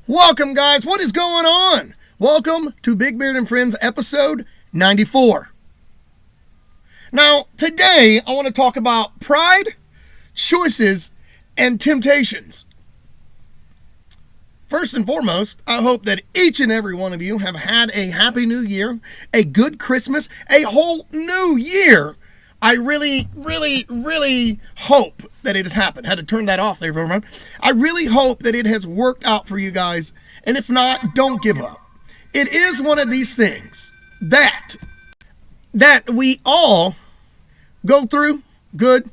Welcome, guys. What is going on? Welcome to Beard and FRIENDz episode 94. Now, today I want to talk about pride, choices, and temptations. First and foremost, I hope that each and every one of you have had a happy new year, a good Christmas, a whole new year. I really hope that it has happened. Had to turn that off there, everyone. I really hope that it has worked out for you guys. And if not, don't give up. It is one of these things that we all go through, good,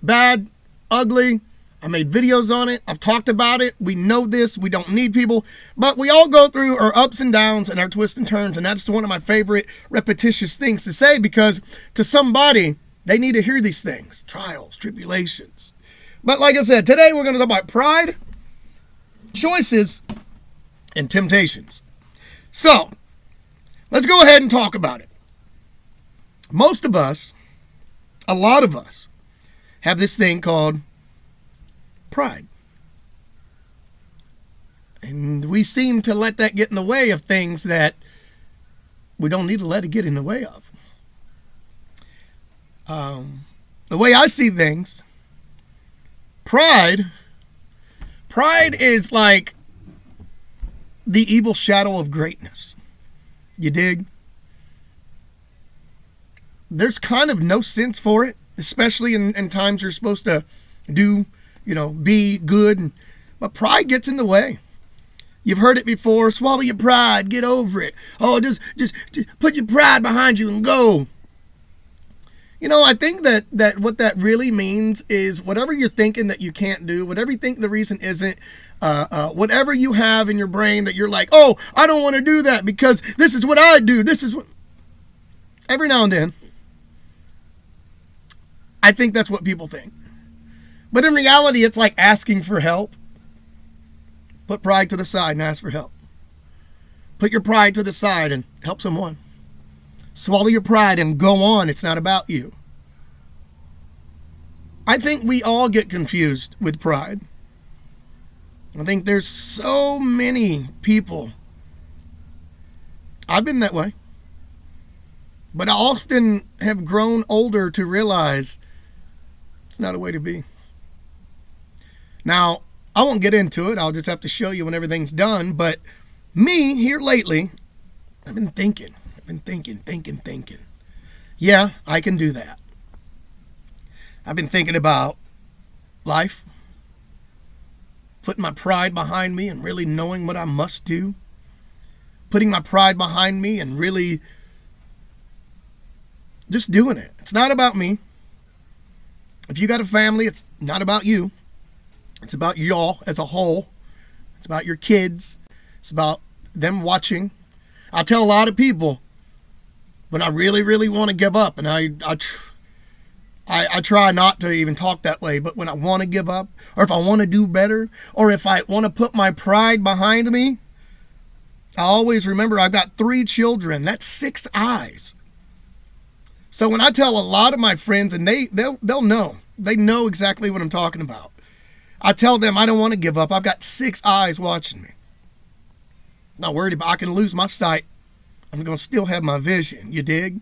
bad, ugly. I made videos on it. I've talked about it. We know this. We don't need people. But we all go through our ups and downs and our twists and turns. And that's one of my favorite repetitious things to say, because to somebody, they need to hear these things. Trials, tribulations. But like I said, today we're going to talk about pride, choices, and temptations. So, let's go ahead and talk about it. Most of us, a lot of us, have this thing called pride. And we seem to let that get in the way of things that we don't need to let it get in the way of. The way I see things, pride is like the evil shadow of greatness. You dig? There's kind of no sense for it, especially in times you're supposed to do, be good. But pride gets in the way. You've heard it before. Swallow your pride. Get over it. Oh, just put your pride behind you and go. I think that what that really means is whatever you're thinking that you can't do, whatever you think the reason isn't, whatever you have in your brain that you're like, oh, I don't want to do that because this is what I do. This is what... Every now and then, I think that's what people think. But in reality, it's like asking for help. Put pride to the side and ask for help. Put your pride to the side and help someone. Swallow your pride and go on. It's not about you. I think we all get confused with pride. I think there's so many people. I've been that way. But I often have grown older to realize it's not a way to be. Now, I won't get into it. I'll just have to show you when everything's done. But me, here lately, I've been thinking. Yeah, I can do that. I've been thinking about life, putting my pride behind me and really knowing what I must do, putting my pride behind me and really just doing it. It's not about me. If you got a family, it's not about you. It's about y'all as a whole. It's about your kids. It's about them watching. I tell a lot of people, when I really want to give up, and I try not to even talk that way, but when I want to give up, or if I want to do better, or if I want to put my pride behind me, I always remember I've got 3 children. That's 6 eyes. So when I tell a lot of my friends, and they'll know. They know exactly what I'm talking about. I tell them I don't want to give up. I've got 6 eyes watching me. Not worried about I can lose my sight. I'm going to still have my vision. You dig?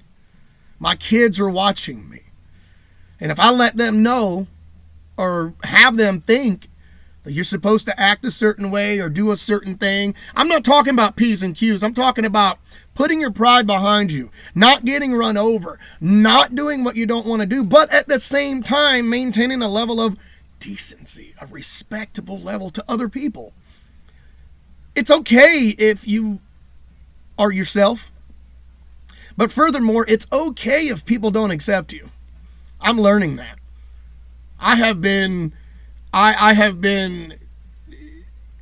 My kids are watching me. And if I let them know or have them think that you're supposed to act a certain way or do a certain thing, I'm not talking about P's and Q's. I'm talking about putting your pride behind you, not getting run over, not doing what you don't want to do, but at the same time maintaining a level of decency, a respectable level to other people. It's okay if you are yourself. But furthermore, it's okay if people don't accept you. I'm learning that. I have been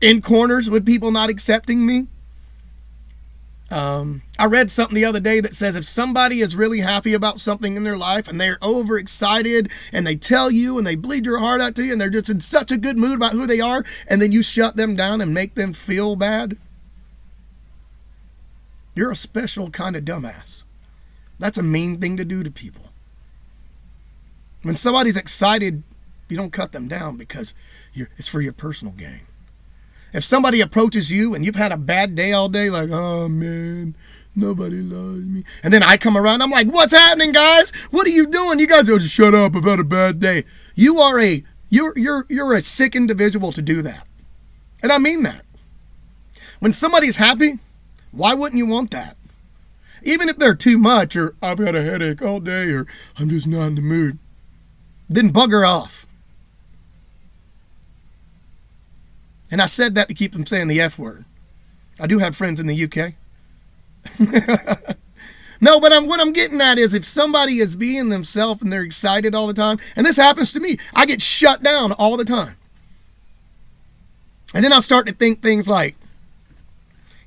in corners with people not accepting me. I read something the other day that says if somebody is really happy about something in their life and they're overexcited and they tell you and they bleed your heart out to you and they're just in such a good mood about who they are, and then you shut them down and make them feel bad, you're a special kind of dumbass. That's a mean thing to do to people. When somebody's excited, you don't cut them down because it's for your personal gain. If somebody approaches you and you've had a bad day all day, like, oh man, nobody loves me. And then I come around, I'm like, what's happening, guys? What are you doing? You guys just shut up, I've had a bad day. You're a sick individual to do that. And I mean that. When somebody's happy, why wouldn't you want that? Even if they're too much, or I've had a headache all day, or I'm just not in the mood, then bugger off. And I said that to keep them saying the F word. I do have friends in the UK. No, but what I'm getting at is if somebody is being themselves and they're excited all the time, and this happens to me, I get shut down all the time. And then I'll start to think things like,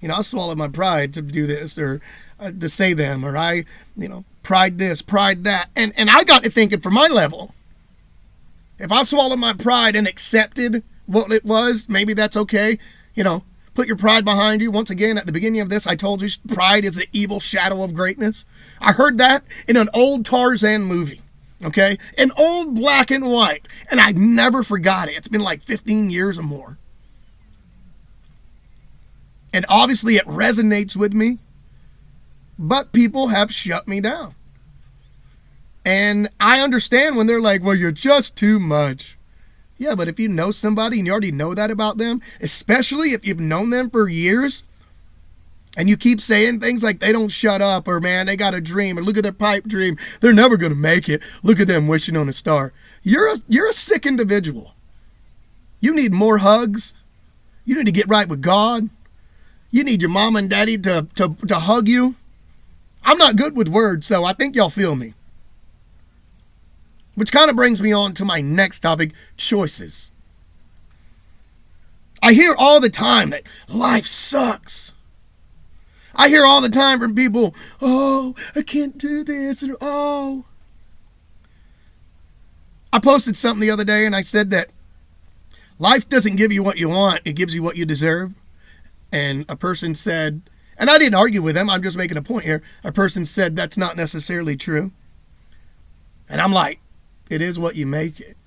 I'll swallow my pride to do this or to say them, or pride this, pride that. And I got to thinking for my level, if I swallowed my pride and accepted what it was, maybe that's okay. Put your pride behind you. Once again, at the beginning of this, I told you pride is the evil shadow of greatness. I heard that in an old Tarzan movie, okay? An old black and white, and I never forgot it. It's been like 15 years or more. And obviously it resonates with me, but people have shut me down. And I understand when they're like, well, you're just too much. Yeah, but if you know somebody and you already know that about them, especially if you've known them for years, and you keep saying things like they don't shut up, or man, they got a dream, or look at their pipe dream, they're never going to make it, look at them wishing on a star. You're a sick individual. You need more hugs. You need to get right with God. You need your mom and daddy to hug you. I'm not good with words, so I think y'all feel me. Which kind of brings me on to my next topic, choices. I hear all the time that life sucks. I hear all the time from people, oh, I can't do this, or oh. I posted something the other day and I said that life doesn't give you what you want, it gives you what you deserve. And a person said, and I didn't argue with them, I'm just making a point here. A person said that's not necessarily true. And I'm like, it is what you make it.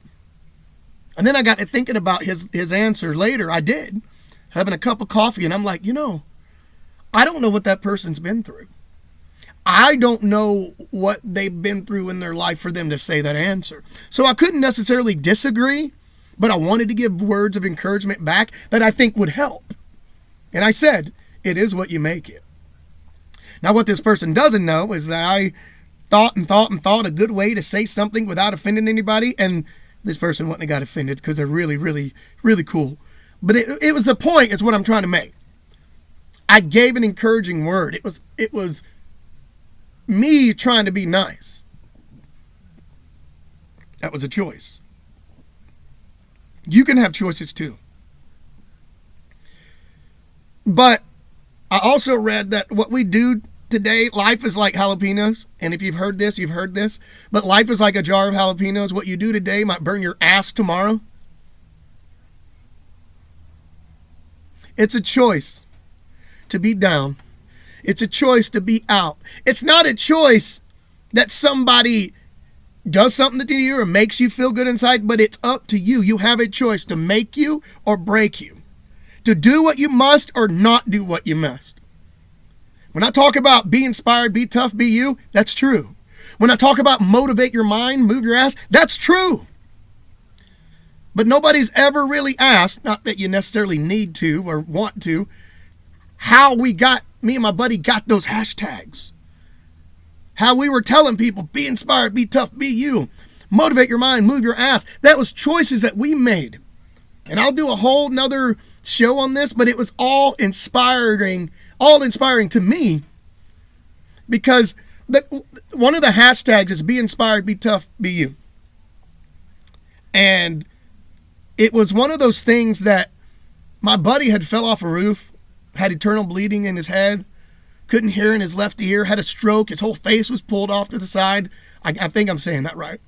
And then I got to thinking about his answer later. I did. Having a cup of coffee, and I'm like, I don't know what that person's been through. I don't know what they've been through in their life for them to say that answer. So I couldn't necessarily disagree, but I wanted to give words of encouragement back that I think would help. And I said, it is what you make it. Now, what this person doesn't know is that I thought a good way to say something without offending anybody, and this person wouldn't have got offended because they're really, really, really cool. But it was the point, is what I'm trying to make. I gave an encouraging word. It was me trying to be nice. That was a choice. You can have choices too. But I also read that what we do today, life is like jalapenos. And if you've heard this, you've heard this. But life is like a jar of jalapenos. What you do today might burn your ass tomorrow. It's a choice to be down. It's a choice to be out. It's not a choice that somebody does something to you or makes you feel good inside, but it's up to you. You have a choice to make you or break you. To do what you must or not do what you must. When I talk about be inspired, be tough, be you, that's true. When I talk about motivate your mind, move your ass, that's true. But nobody's ever really asked, not that you necessarily need to or want to, how me and my buddy got those hashtags. How we were telling people, be inspired, be tough, be you. Motivate your mind, move your ass. That was choices that we made. And I'll do a whole nother show on this, but it was all inspiring to me, because one of the hashtags is be inspired, be tough, be you. And it was one of those things that my buddy had fell off a roof, had internal bleeding in his head, couldn't hear in his left ear, had a stroke, his whole face was pulled off to the side. I think I'm saying that right.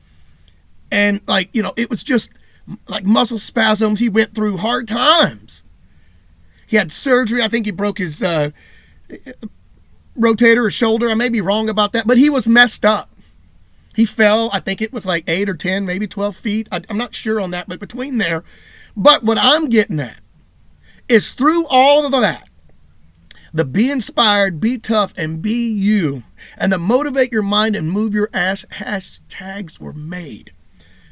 And it was just like muscle spasms. He went through hard times. He had surgery. I think he broke his rotator or shoulder. I may be wrong about that, but he was messed up. He fell, I think it was like 8 or 10, maybe 12 feet. I'm not sure on that, but between there. But what I'm getting at It's through all of that, the be inspired, be tough, and be you, and the motivate your mind and move your ass hashtags were made.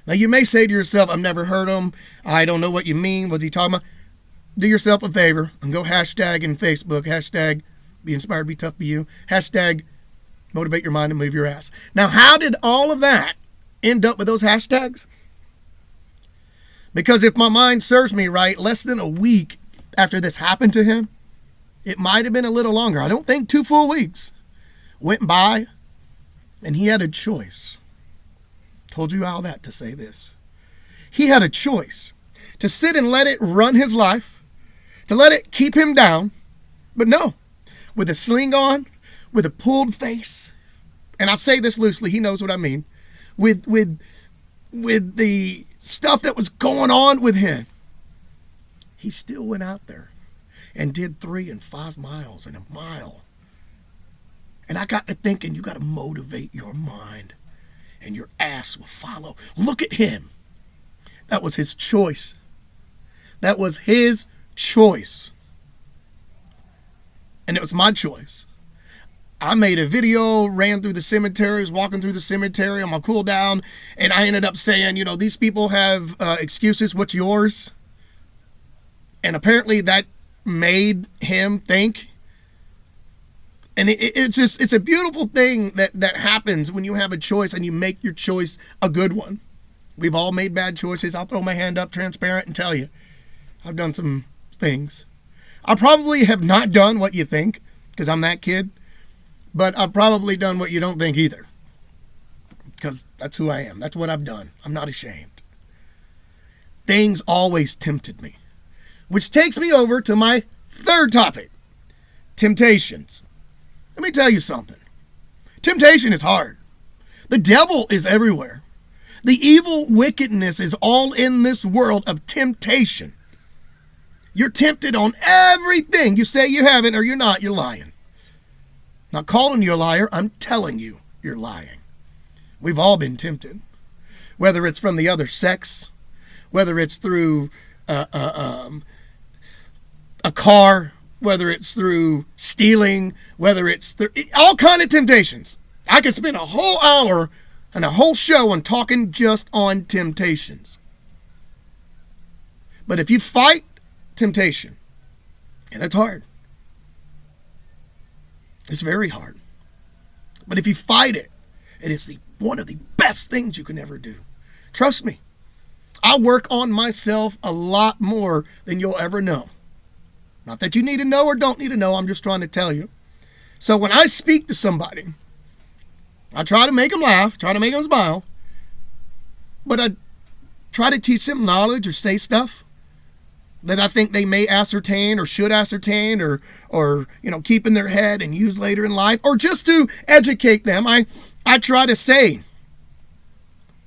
Now you may say to yourself, I've never heard them. I don't know what you mean. What's he talking about? Do yourself a favor and go hashtag in Facebook, hashtag be inspired, be tough, be you, hashtag motivate your mind and move your ass. Now, how did all of that end up with those hashtags? Because if my mind serves me right, less than a week after this happened to him, it might have been a little longer. I don't think 2 full weeks went by, and he had a choice. Told you all that to say this. He had a choice to sit and let it run his life, to let it keep him down, but no, with a sling on, with a pulled face, and I say this loosely, he knows what I mean, with the stuff that was going on with him, he still went out there and did 3 and 5 miles and a mile. And I got to thinking, you got to motivate your mind and your ass will follow. Look at him. That was his choice. That was his choice. And it was my choice. I made a video, ran through the cemeteries, walking through the cemetery on my cool down, and I ended up saying, you know, these people have excuses. What's yours? And apparently that made him think. And it's a beautiful thing that happens when you have a choice and you make your choice a good one. We've all made bad choices. I'll throw my hand up transparent and tell you, I've done some things. I probably have not done what you think, because I'm that kid. But I've probably done what you don't think either, because that's who I am. That's what I've done. I'm not ashamed. Things always tempted me, which takes me over to my third topic, temptations. Let me tell you something. Temptation is hard. The devil is everywhere. The evil wickedness is all in this world of temptation. You're tempted on everything. You say you haven't or you're not, you're lying. Not calling you a liar, I'm telling you you're lying. We've all been tempted. Whether it's from the other sex, whether it's through a car, whether it's through stealing, whether it's through all kind of temptations. I could spend a whole hour and a whole show on talking just on temptations. But if you fight temptation, and it's hard, it's very hard. But if you fight it, it is one of the best things you can ever do. Trust me. I work on myself a lot more than you'll ever know. Not that you need to know or don't need to know. I'm just trying to tell you. So when I speak to somebody, I try to make them laugh, try to make them smile. But I try to teach them knowledge or say stuff that I think they may ascertain or should ascertain or keep in their head and use later in life, or just to educate them. I try to say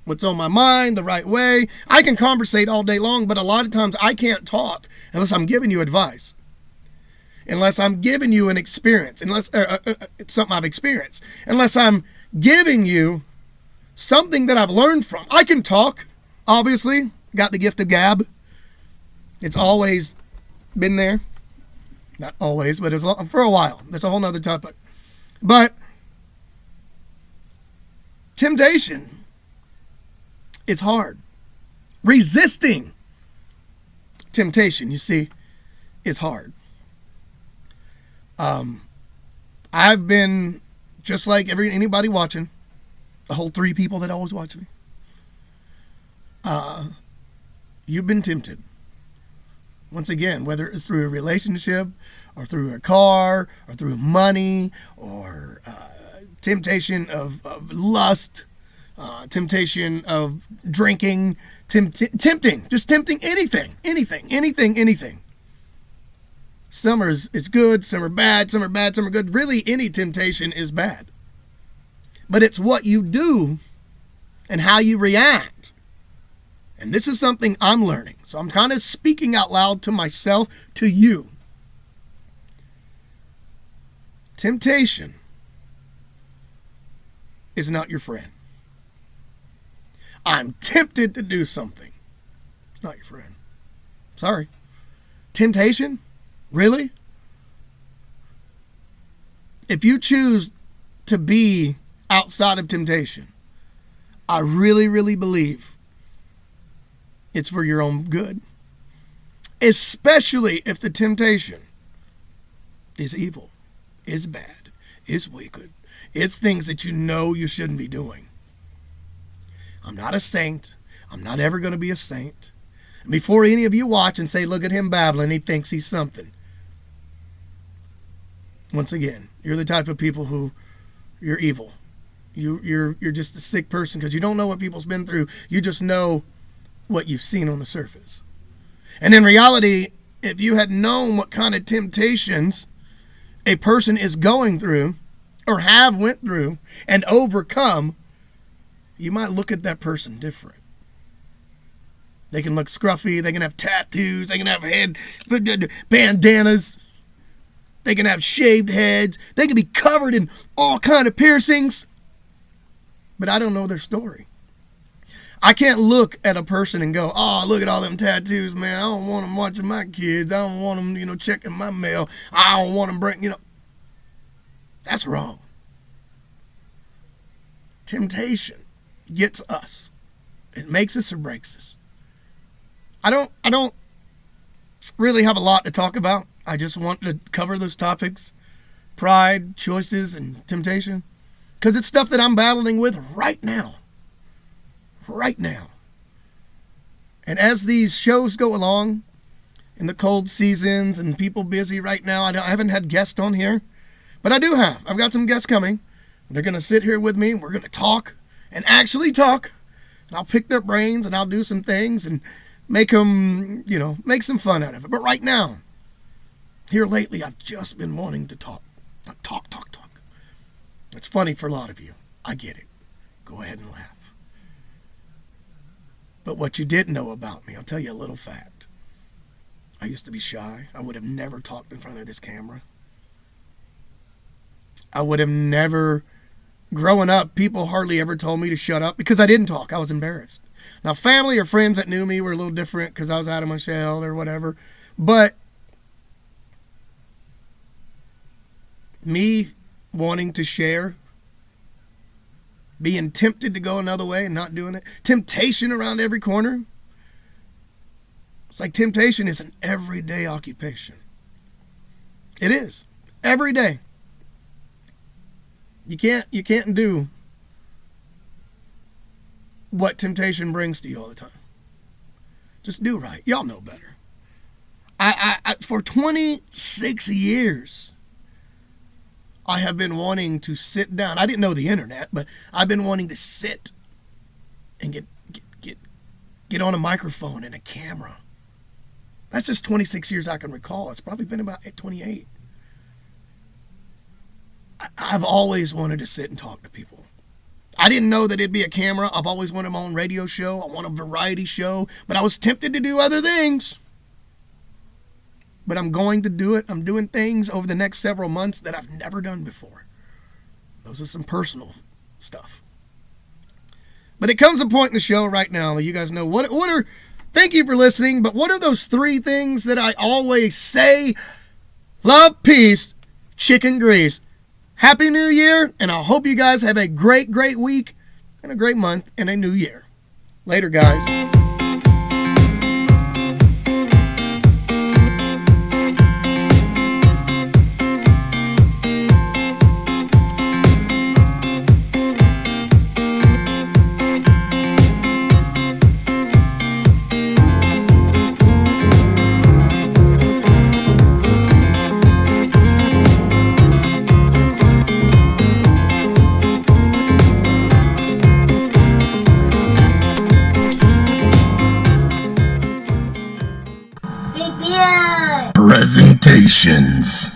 what's on my mind the right way. I can conversate all day long, but a lot of times I can't talk unless I'm giving you advice, unless I'm giving you an experience, unless it's something I've experienced, unless I'm giving you something that I've learned from. I can talk, obviously, got the gift of gab. It's always been there. Not always, but for a while. That's a whole nother topic. But temptation is hard. Resisting temptation, you see, is hard. I've been just like anybody watching, the whole 3 people that always watch me. You've been tempted. Once again, whether it's through a relationship or through a car or through money or temptation of lust, temptation of drinking, tempting anything. Some is good, some are bad, some are bad, some are good. Really, any temptation is bad. But it's what you do and how you react. And this is something I'm learning. So I'm kind of speaking out loud to myself, to you. Temptation is not your friend. I'm tempted to do something. It's not your friend. Sorry. Temptation? Really? If you choose to be outside of temptation, I really, really believe it's for your own good. Especially if the temptation is evil, is bad, is wicked. It's things that you know you shouldn't be doing. I'm not a saint. I'm not ever going to be a saint. And before any of you watch and say, look at him babbling, he thinks he's something. Once again, you're the type of people who, you're evil. You're just a sick person because you don't know what people's been through. You just know what you've seen on the surface. And in reality, if you had known what kind of temptations a person is going through or have went through and overcome, you might look at that person different. They can look scruffy. They can have tattoos. They can have head bandanas. They can have shaved heads. They can be covered in all kind of piercings. But I don't know their story. I can't look at a person and go, oh, look at all them tattoos, man. I don't want them watching my kids. I don't want them, checking my mail. I don't want them bringing, That's wrong. Temptation gets us. It makes us or breaks us. I don't really have a lot to talk about. I just want to cover those topics. Pride, choices, and temptation. Because it's stuff that I'm battling with right now. Right now. And as these shows go along, in the cold seasons and people busy right now, I haven't had guests on here. But I do have. I've got some guests coming. They're going to sit here with me. We're going to talk and actually talk. And I'll pick their brains and I'll do some things and make them, make some fun out of it. But right now, here lately, I've just been wanting to talk. Talk. It's funny for a lot of you. I get it. Go ahead and laugh. But what you didn't know about me, I'll tell you a little fact. I used to be shy. I would have never talked in front of this camera. I would have never, growing up, people hardly ever told me to shut up because I didn't talk. I was embarrassed. Now, family or friends that knew me were a little different because I was out of my shell or whatever. But me wanting to share, being tempted to go another way and not doing it, temptation around every corner. It's like temptation is an everyday occupation. It is. Every day. You can't do what temptation brings to you all the time. Just do right. Y'all know better. I for 26 years, I have been wanting to sit down. I didn't know the internet, but I've been wanting to sit and get on a microphone and a camera. That's just 26 years I can recall. It's probably been about 28. I've always wanted to sit and talk to people. I didn't know that it'd be a camera. I've always wanted my own radio show. I want a variety show, but I was tempted to do other things. But I'm going to do it. I'm doing things over the next several months that I've never done before. Those are some personal stuff. But it comes a point in the show right now, you guys know, thank you for listening, but what are those 3 things that I always say? Love, peace, chicken grease. Happy New Year, and I hope you guys have a great, great week and a great month and a new year. Later, guys. Presentations.